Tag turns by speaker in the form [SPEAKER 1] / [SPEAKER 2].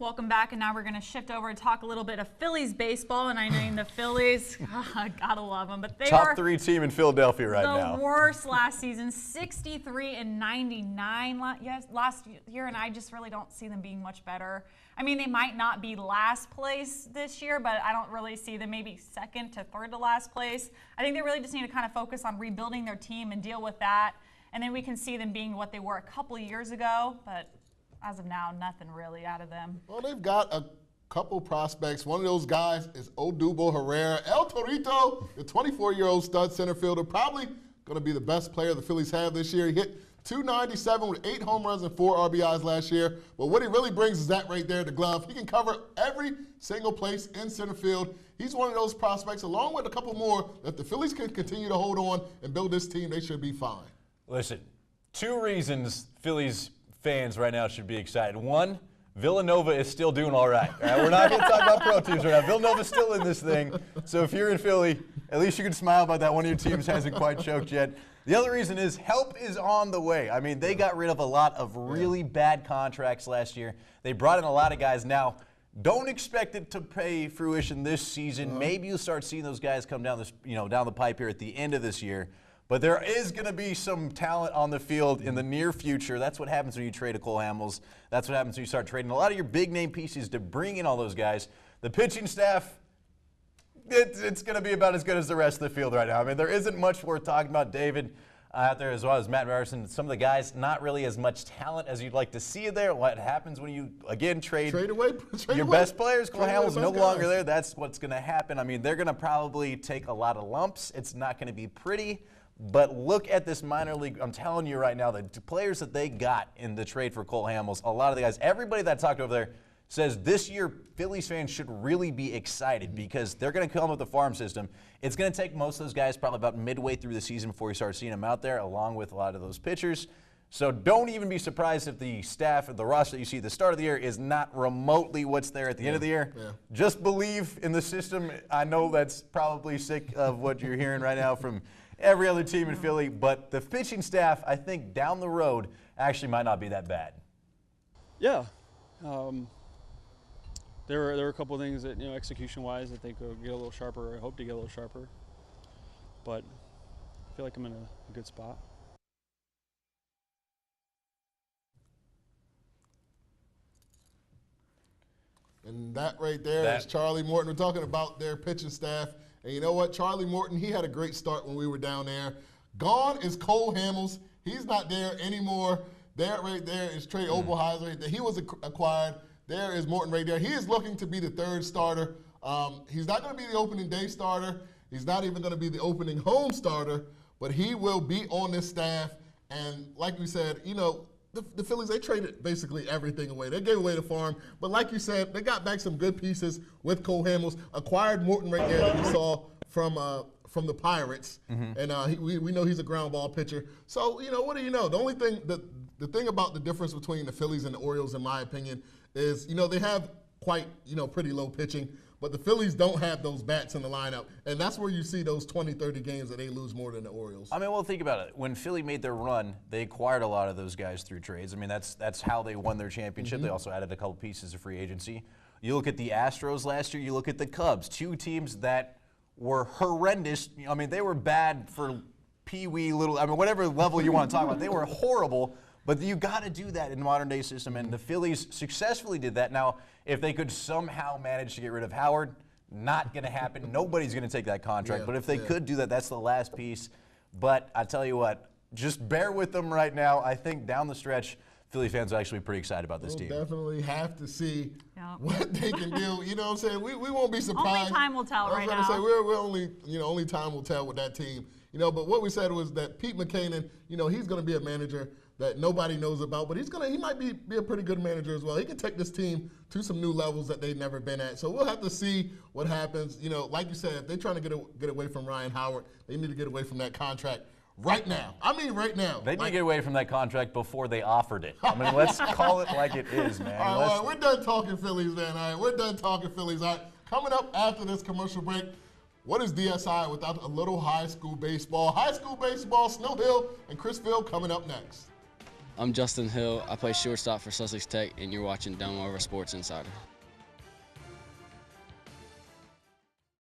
[SPEAKER 1] Welcome back, and now we're going to shift over and talk a little bit of Phillies baseball. And I know the Phillies, gotta love them, but they
[SPEAKER 2] Top
[SPEAKER 1] were
[SPEAKER 2] 3 team in Philadelphia right now.
[SPEAKER 1] The worst last season, 63-99 last year, and I just really don't see them being much better. I mean, they might not be last place this year, but I don't really see them maybe second to third to last place. I think they really just need to kind of focus on rebuilding their team and deal with that, and then we can see them being what they were a couple of years ago, but as of now, nothing really out of them.
[SPEAKER 3] Well, they've got a couple prospects. One of those guys is Odubel Herrera. El Torito, the 24-year-old stud center fielder, probably going to be the best player the Phillies have this year. He hit .297 with 8 home runs and 4 RBIs last year. But what he really brings is that right there, the glove. He can cover every single place in center field. He's one of those prospects, along with a couple more, that the Phillies can continue to hold on and build this team. They should be fine.
[SPEAKER 2] Listen, 2 reasons Phillies fans right now should be excited. 1, Villanova is still doing all right. All right? We're not going to talk about pro teams right now. Villanova's still in this thing. So if you're in Philly, at least you can smile about that. One of your teams hasn't quite choked yet. The other reason is help is on the way. I mean, they got rid of a lot of really bad contracts last year. They brought in a lot of guys. Now, don't expect it to pay fruition this season. Maybe you'll start seeing those guys come down down the pipe here at the end of this year. But there is going to be some talent on the field in the near future. That's what happens when you trade a Cole Hamels. That's what happens when you start trading a lot of your big-name pieces to bring in all those guys. The pitching staff, it's going to be about as good as the rest of the field right now. I mean, there isn't much worth talking about. David out there, as well as Matt Marison. Some of the guys, not really as much talent as you'd like to see there. What happens when you, again, trade your best players? Cole Hamels no longer there. That's what's going to happen. I mean, they're going to probably take a lot of lumps. It's not going to be pretty. But look at this minor league. I'm telling you right now, the players that they got in the trade for Cole Hamels, a lot of the guys, everybody that talked over there says this year Phillies fans should really be excited because they're going to come with the farm system. It's going to take most of those guys probably about midway through the season before you start seeing them out there, along with a lot of those pitchers. So don't even be surprised if the staff or the roster that you see at the start of the year is not remotely what's there at the end of the year. Just believe in the system. I know that's probably sick of what you're hearing right now from every other team in Philly, but the pitching staff, I think, down the road actually might not be that bad.
[SPEAKER 4] Yeah. There were a couple of things that, execution-wise, I think will get a little sharper, or I hope to get a little sharper. But I feel like I'm in a good spot.
[SPEAKER 3] And that right there is Charlie Morton. We're talking about their pitching staff. And you know what? Charlie Morton, he had a great start when we were down there. Gone is Cole Hamels. He's not there anymore. There, right there, is Trey Oberheiser. He was acquired. There is Morton right there. He is looking to be the 3rd starter. He's not going to be the opening day starter. He's not even going to be the opening home starter. But he will be on this staff. And like we said, the Phillies, they traded basically everything away. They gave away the farm. But like you said, they got back some good pieces with Cole Hamels, acquired Morton right there that we saw from the Pirates. And we know he's a ground ball pitcher. So, what do you know? The only thing, the thing about the difference between the Phillies and the Orioles, in my opinion, is, they have quite, pretty low pitching. But the Phillies don't have those bats in the lineup. And that's where you see those 20, 30 games that they lose more than the Orioles.
[SPEAKER 2] I mean, well, think about it. When Philly made their run, they acquired a lot of those guys through trades. I mean, that's how they won their championship. They also added a couple pieces of free agency. You look at the Astros last year. You look at the Cubs, 2 teams that were horrendous. I mean, they were bad for pee-wee little, whatever level you want to talk about. They were horrible. But you got to do that in the modern-day system, and the Phillies successfully did that. Now, if they could somehow manage to get rid of Howard, not going to happen. Nobody's going to take that contract. But if they could do that, that's the last piece. But I tell you what, just bear with them right now. I think down the stretch, Philly fans are actually pretty excited about this team.
[SPEAKER 3] We'll definitely have to see what they can do. You know what I'm saying? We won't be surprised.
[SPEAKER 1] Only time will tell right now.
[SPEAKER 3] We're only time will tell with that team. But what we said was that Pete McKinnon, he's going to be a manager that nobody knows about, but he might be a pretty good manager as well. He can take this team to some new levels that they've never been at. So we'll have to see what happens. Like you said, if they're trying to get away from Ryan Howard, they need to get away from that contract right now. Right now.
[SPEAKER 2] They need to get away from that contract before they offered it. Let's call it like it is, man.
[SPEAKER 3] All right, we're done talking Phillies then. All right, we're done talking Phillies. All right, coming up after this commercial break, what is DSI without a little high school baseball? High school baseball, Snow Hill and Chrisville coming up next.
[SPEAKER 5] I'm Justin Hill. I play shortstop for Sussex Tech, and you're watching Delmarva Sports Insider.